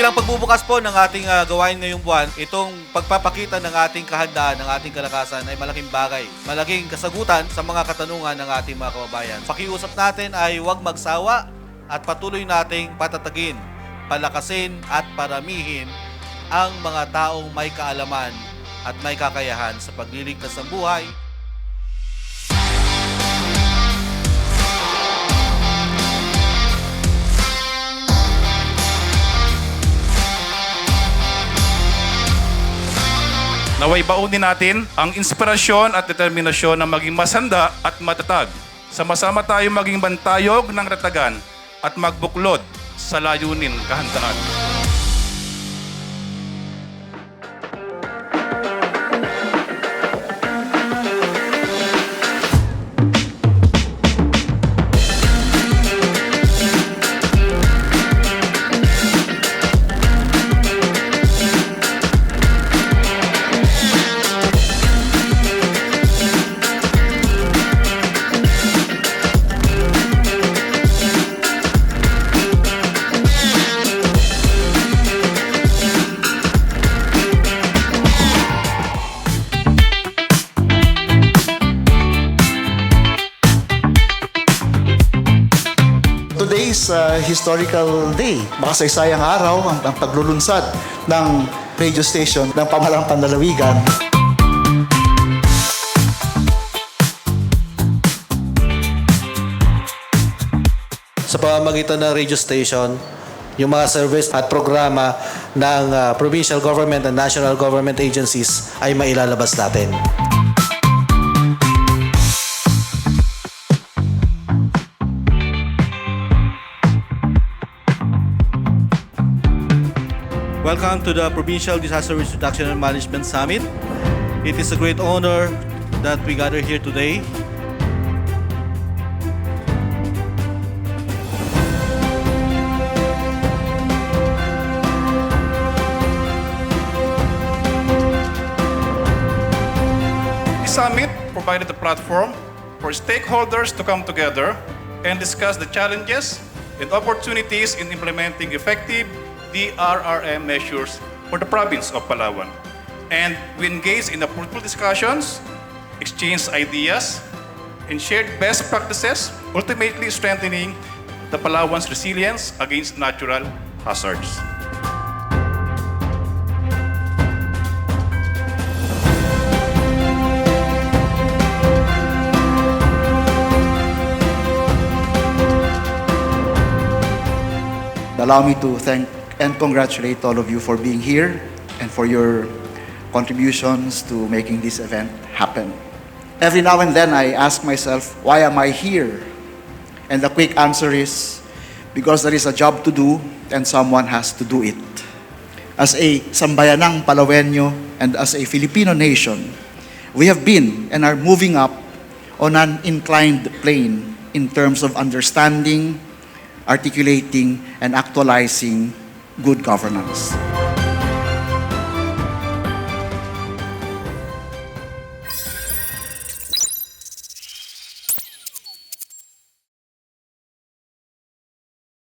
Bilang pagbubukas po ng ating gawain ngayong buwan, itong pagpapakita ng ating kahandaan, ng ating kalakasan ay malaking bagay, malaking kasagutan sa mga katanungan ng ating mga kababayan. Pakiusap natin ay huwag magsawa at patuloy nating patatagin, palakasin at paramihin ang mga taong may kaalaman at may kakayahan sa pagliligtas ng buhay. Naway baunin natin ang inspirasyon at determinasyon na maging masanda at matatag. Sama-sama tayo maging bantayog ng ratagan at magbuklod sa layunin kahandaan. Today's historical day, makasaysayang araw ang paglulunsad ng radio station ng Pamahalang Panlalawigan. Sa pamamagitan ng radio station, yung mga service at programa ng provincial government and national government agencies ay mailalabas natin. Welcome to the Provincial Disaster Risk Reduction and Management Summit. It is a great honor that we gather here today. The summit provided a platform for stakeholders to come together and discuss the challenges and opportunities in implementing effective DRRM measures for the province of Palawan. And we engaged in fruitful discussions, exchanged ideas, and shared best practices, ultimately strengthening the Palawan's resilience against natural hazards. Allow me to thank and congratulate all of you for being here and for your contributions to making this event happen. Every now and then I ask myself, why am I here? And the quick answer is, because there is a job to do and someone has to do it. As a Sambayanang Palawenyo and as a Filipino nation, we have been and are moving up on an inclined plane in terms of understanding, articulating, and actualizing good governance.